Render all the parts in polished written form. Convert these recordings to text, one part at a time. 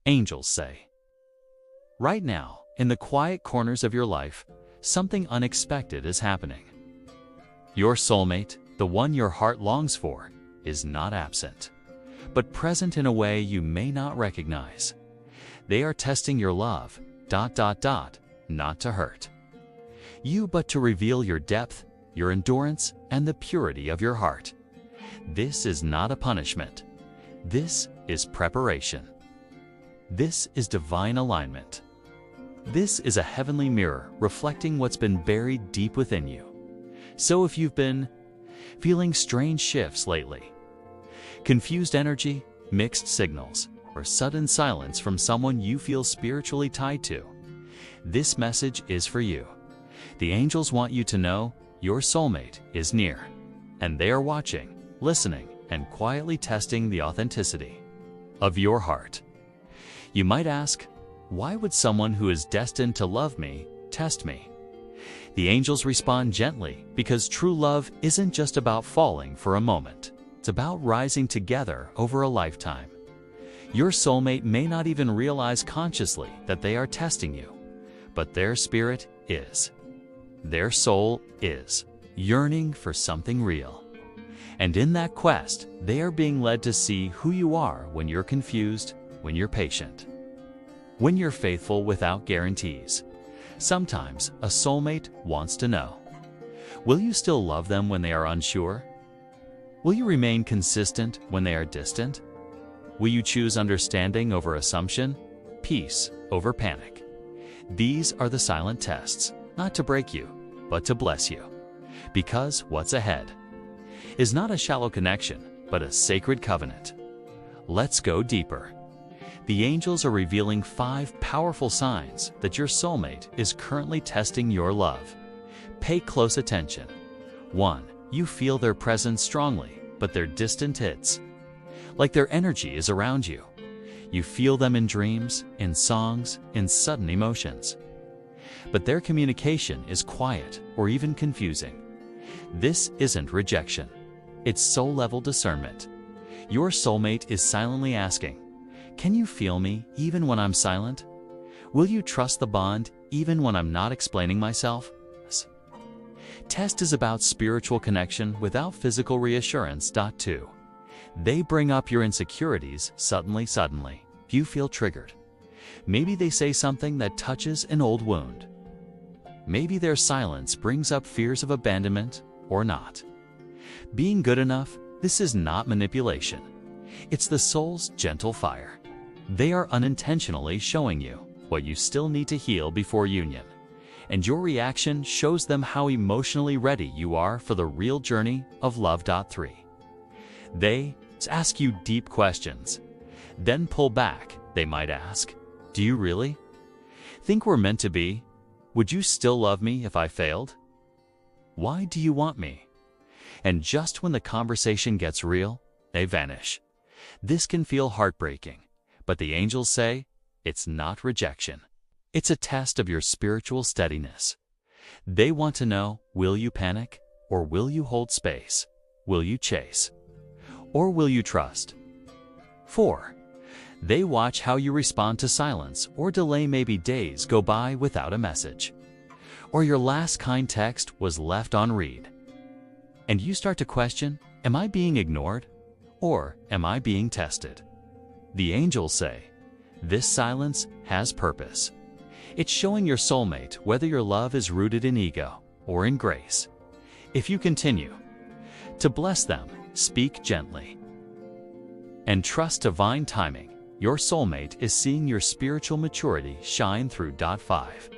Angels say. Right now, in the quiet corners of your life, something unexpected is happening. Your soulmate, the one your heart longs for, is not absent, but present in a way you may not recognize. They are testing your love, not to hurt you, but to reveal your depth, your endurance, and the purity of your heart. This is not a punishment. This is preparation. This is divine alignment. This is a heavenly mirror reflecting what's been buried deep within you. So if you've been feeling strange shifts lately, confused energy, mixed signals, or sudden silence from someone you feel spiritually tied to, this message is for you. The angels want you to know your soulmate is near, and they are watching, listening, and quietly testing the authenticity of your heart. You might ask, why would someone who is destined to love me test me? The angels respond gently because true love isn't just about falling for a moment. It's about rising together over a lifetime. Your soulmate may not even realize consciously that they are testing you, but their spirit is. Their soul is yearning for something real. And in that quest, they are being led to see who you are when you're confused, when you're patient, when you're faithful without guarantees. Sometimes a soulmate wants to know, will you still love them when they are unsure? Will you remain consistent when they are distant? Will you choose understanding over assumption, peace over panic? These are the silent tests, not to break you, but to bless you. Because what's ahead is not a shallow connection, but a sacred covenant. Let's go deeper. The angels are revealing 5 powerful signs that your soulmate is currently testing your love. Pay close attention. 1. You feel their presence strongly, but they're distant hits. Like their energy is around you. You feel them in dreams, in songs, in sudden emotions. But their communication is quiet or even confusing. This isn't rejection. It's soul-level discernment. Your soulmate is silently asking, can you feel me even when I'm silent? Will you trust the bond even when I'm not explaining myself? Test is about spiritual connection without physical reassurance. 2. They bring up your insecurities suddenly. You feel triggered. Maybe they say something that touches an old wound. Maybe their silence brings up fears of abandonment or not being good enough. This is not manipulation. It's the soul's gentle fire. They are unintentionally showing you what you still need to heal before union, and your reaction shows them how emotionally ready you are for the real journey of love. 3. They ask you deep questions, then pull back. They might ask, do you really think we're meant to be? Would you still love me if I failed? Why do you want me? And just when the conversation gets real, they vanish. This can feel heartbreaking, but the angels say it's not rejection. It's a test of your spiritual steadiness. They want to know, will you panic, or will you hold space? Will you chase, or will you trust? 4. They watch how you respond to silence or delay. Maybe days go by without a message, or your last kind text was left unread. And you start to question, am I being ignored, or am I being tested? The angels say, this silence has purpose. It's showing your soulmate whether your love is rooted in ego or in grace. If you continue to bless them, speak gently, and trust divine timing, your soulmate is seeing your spiritual maturity shine through. 5.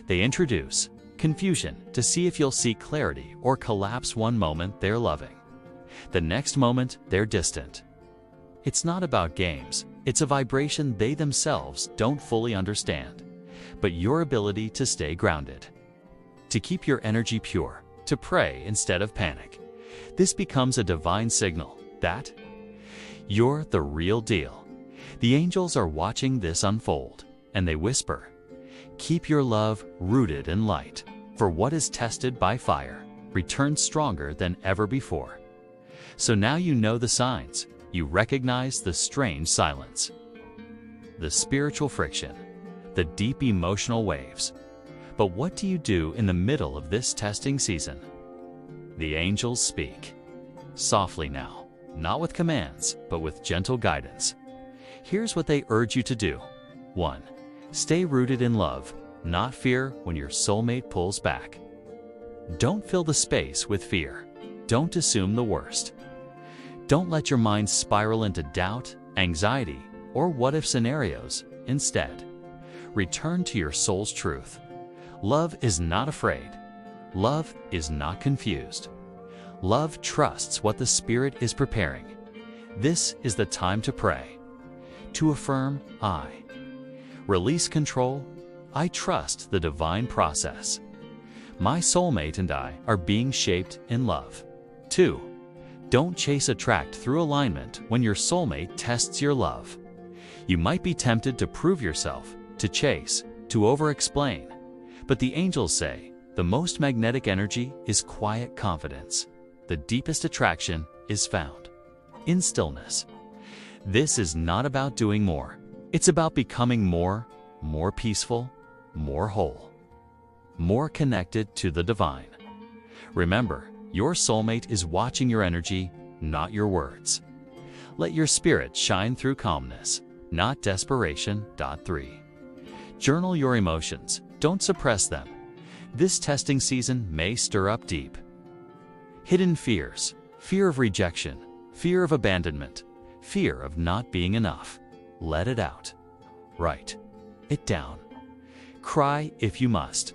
They introduce confusion to see if you'll seek clarity or collapse. One moment they're loving, the next moment they're distant. It's not about games, it's a vibration they themselves don't fully understand, but your ability to stay grounded, to keep your energy pure, to pray instead of panic. This becomes a divine signal that you're the real deal. The angels are watching this unfold, and they whisper, keep your love rooted in light, for what is tested by fire returns stronger than ever before. So now you know the signs, you recognize the strange silence. the spiritual friction, the deep emotional waves. But what do you do in the middle of this testing season? The angels speak. Softly now, not with commands, but with gentle guidance. Here's what they urge you to do. 1. Stay rooted in love, not fear when your soulmate pulls back. Don't fill the space with fear. Don't assume the worst. Don't let your mind spiral into doubt, anxiety, or what-if scenarios. Instead, return to your soul's truth. Love is not afraid. Love is not confused. Love trusts what the Spirit is preparing. This is the time to pray. To affirm, I. Release control. I trust the divine process. My soulmate and I are being shaped in love. 2. Don't chase attract through alignment when your soulmate tests your love. You might be tempted to prove yourself, to chase, to over-explain. But the angels say, the most magnetic energy is quiet confidence. The deepest attraction is found in stillness. This is not about doing more. It's about becoming more peaceful, more whole, more connected to the divine. Remember, your soulmate is watching your energy, not your words. Let your spirit shine through calmness, not desperation. 3. Journal your emotions. Don't suppress them. This testing season may stir up deep hidden fears, fear of rejection, fear of abandonment, fear of not being enough. Let it out. Write it down. Cry if you must.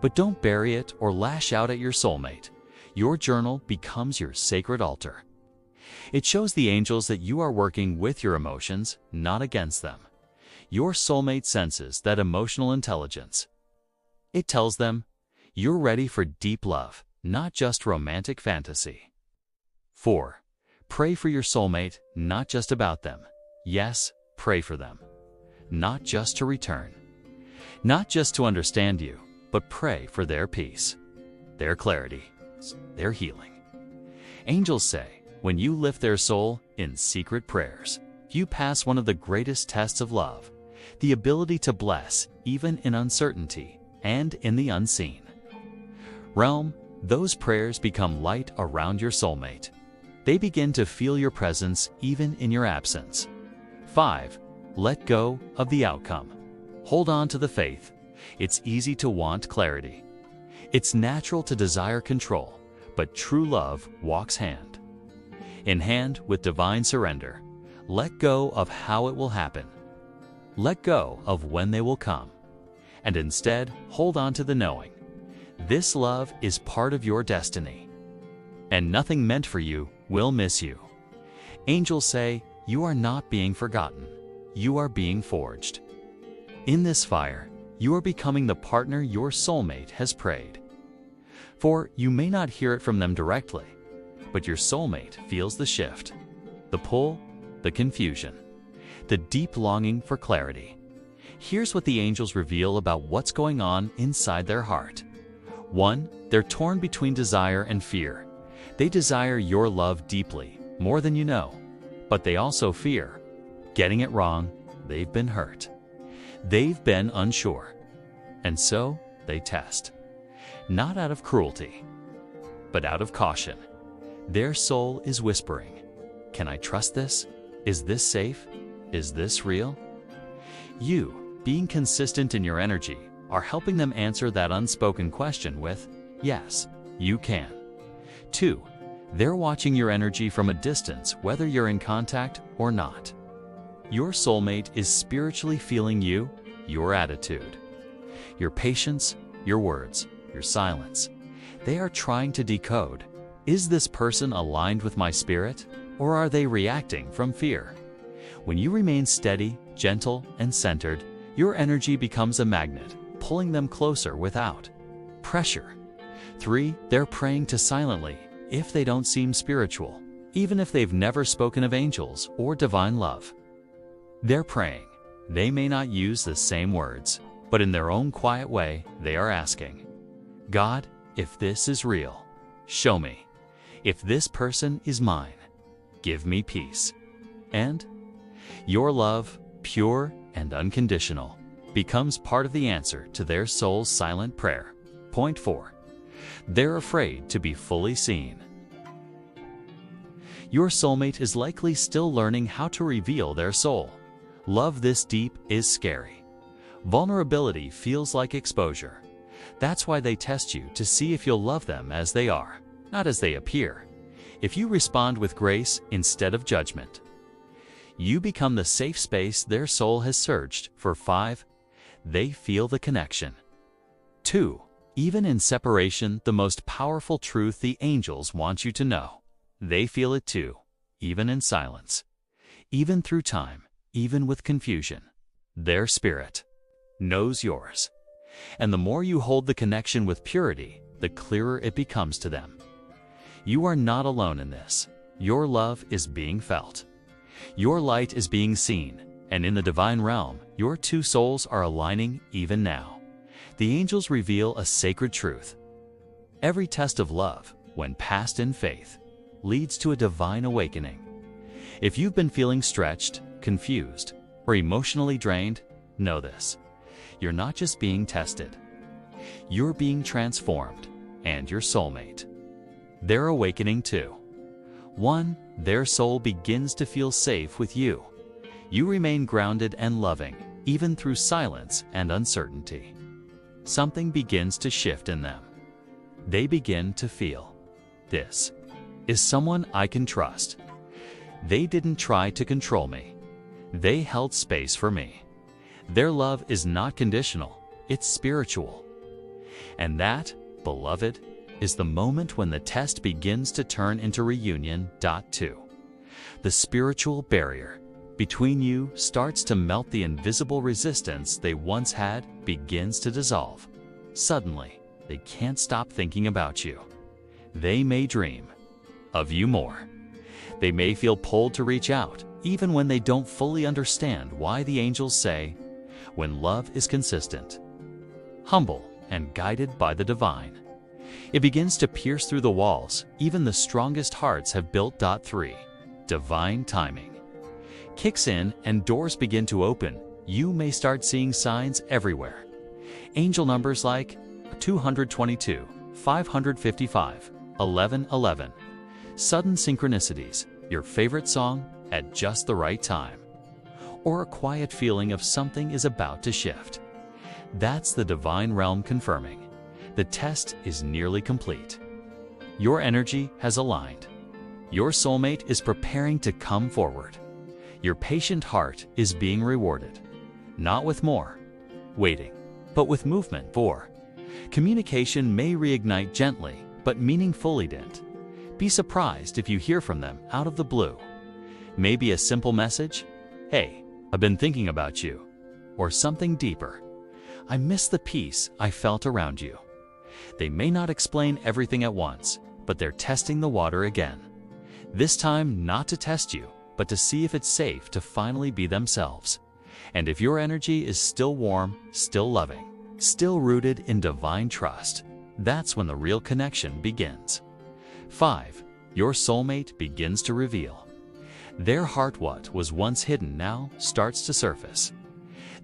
But don't bury it or lash out at your soulmate. Your journal becomes your sacred altar. It shows the angels that you are working with your emotions, not against them. Your soulmate senses that emotional intelligence. It tells them, you're ready for deep love, not just romantic fantasy. 4. Pray for your soulmate, not just about them. Yes, pray for them. Not just to return. Not just to understand you, but pray for their peace, their clarity, their healing. Angels say, when you lift their soul in secret prayers, you pass one of the greatest tests of love, the ability to bless even in uncertainty and in the unseen realm. Those prayers become light around your soulmate. They begin to feel your presence even in your absence. 5. Let go of the outcome. Hold on to the faith. It's easy to want clarity. It's natural to desire control, but true love walks hand in hand with divine surrender. Let go of how it will happen. Let go of when they will come. And instead, hold on to the knowing. This love is part of your destiny. And nothing meant for you will miss you. Angels say, you are not being forgotten. You are being forged. In this fire, you are becoming the partner your soulmate has prayed for. You may not hear it from them directly, but your soulmate feels the shift, the pull, the confusion, the deep longing for clarity. Here's what the angels reveal about what's going on inside their heart. 1. They're torn between desire and fear. They desire your love deeply, more than you know, but they also fear getting it wrong. They've been hurt. They've been unsure. And so they test. Not out of cruelty, but out of caution. Their soul is whispering, can I trust this? Is this safe? Is this real? You, being consistent in your energy, are helping them answer that unspoken question with, yes, you can. 2. They're watching your energy from a distance, whether you're in contact or not. Your soulmate is spiritually feeling you, your attitude, your patience, your words, your silence. They are trying to decode, is this person aligned with my spirit, or are they reacting from fear? When you remain steady, gentle, and centered, your energy becomes a magnet, pulling them closer without pressure. 3. They're praying to silently, if they don't seem spiritual, even if they've never spoken of angels or divine love. They're praying. They may not use the same words, but in their own quiet way, they are asking, God, if this is real, show me. If this person is mine, give me peace. And your love, pure and unconditional, becomes part of the answer to their soul's silent prayer. Point 4. They're afraid to be fully seen. Your soulmate is likely still learning how to reveal their soul. Love this deep is scary. Vulnerability feels like exposure. That's why they test you to see if you'll love them as they are, not as they appear. If you respond with grace instead of judgment, you become the safe space their soul has searched for. 5. They feel the connection. 2. Even in separation, the most powerful truth the angels want you to know. They feel it too, even in silence, even through time, even with confusion. Their spirit knows yours. And the more you hold the connection with purity, the clearer it becomes to them. You are not alone in this. Your love is being felt. Your light is being seen, and in the divine realm, your two souls are aligning even now. The angels reveal a sacred truth. Every test of love, when passed in faith, leads to a divine awakening. If you've been feeling stretched, confused, or emotionally drained, know this. You're not just being tested. You're being transformed, and your soulmate. They're awakening too. 1. Their soul begins to feel safe with you. You remain grounded and loving, even through silence and uncertainty. Something begins to shift in them. They begin to feel, this is someone I can trust. They didn't try to control me. They held space for me. Their love is not conditional, it's spiritual. And that, beloved, is the moment when the test begins to turn into reunion. 2. The spiritual barrier between you starts to melt. The invisible resistance they once had begins to dissolve. Suddenly, they can't stop thinking about you. They may dream of you more. They may feel pulled to reach out, even when they don't fully understand why. The angels say, when love is consistent, humble, and guided by the divine, it begins to pierce through the walls even the strongest hearts have built. 3. Divine timing kicks in and doors begin to open. You may start seeing signs everywhere. Angel numbers like 222, 555, 1111. Sudden synchronicities, your favorite song at just the right time, or a quiet feeling of something is about to shift. That's the divine realm confirming. The test is nearly complete. Your energy has aligned. Your soulmate is preparing to come forward. Your patient heart is being rewarded, not with more waiting, but with movement. 4. Communication may reignite gently, but meaningfully didn't. Be surprised if you hear from them out of the blue. Maybe a simple message, "Hey, I've been thinking about you," or something deeper, "I miss the peace I felt around you." They may not explain everything at once, but they're testing the water again. This time not to test you, but to see if it's safe to finally be themselves. And if your energy is still warm, still loving, still rooted in divine trust, that's when the real connection begins. 5. Your soulmate begins to reveal. Their heart, what was once hidden now starts to surface.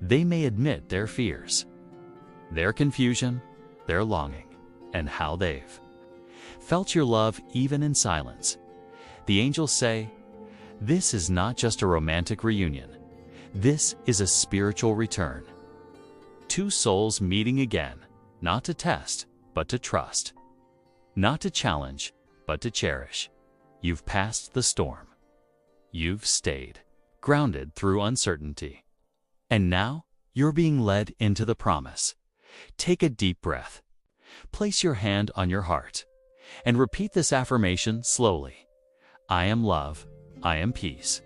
They may admit their fears, their confusion, their longing, and how they've felt your love even in silence. The angels say, this is not just a romantic reunion. This is a spiritual return. Two souls meeting again, not to test, but to trust. Not to challenge, but to cherish. You've passed the storm. You've stayed grounded through uncertainty. And now you're being led into the promise. Take a deep breath. Place your hand on your heart and repeat this affirmation slowly. I am love. I am peace.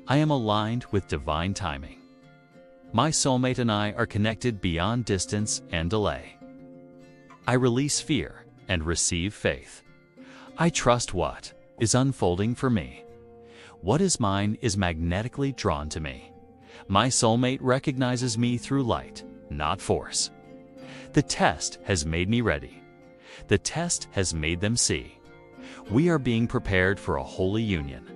I am aligned with divine timing. My soulmate and I are connected beyond distance and delay. I release fear and receive faith. I trust what is unfolding for me. What is mine is magnetically drawn to me. My soulmate recognizes me through light, not force. The test has made me ready. The test has made them see. We are being prepared for a holy union.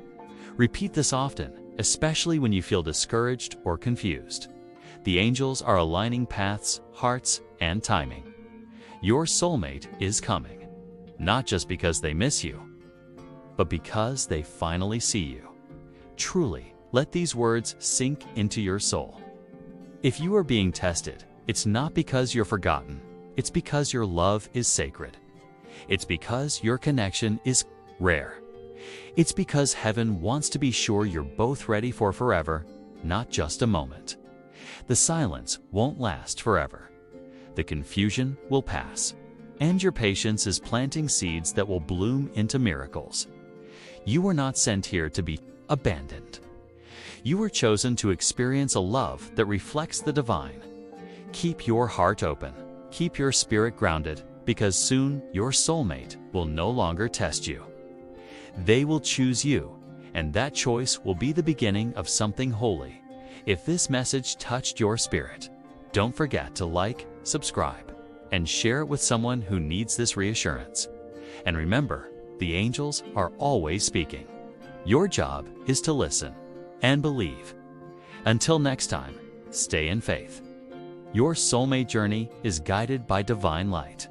Repeat this often, especially when you feel discouraged or confused. The angels are aligning paths, hearts, and timing. Your soulmate is coming, not just because they miss you, but because they finally see you. Truly, let these words sink into your soul. If you are being tested, it's not because you're forgotten. It's because your love is sacred. It's because your connection is rare. It's because heaven wants to be sure you're both ready for forever, not just a moment. The silence won't last forever. The confusion will pass, and your patience is planting seeds that will bloom into miracles. You were not sent here to be abandoned. You were chosen to experience a love that reflects the divine. Keep your heart open. Keep your spirit grounded, because soon your soulmate will no longer test you. They will choose you, and that choice will be the beginning of something holy. If this message touched your spirit, don't forget to like, subscribe, and share it with someone who needs this reassurance. And remember, the angels are always speaking. Your job is to listen and believe. Until next time, stay in faith. Your soulmate journey is guided by divine light.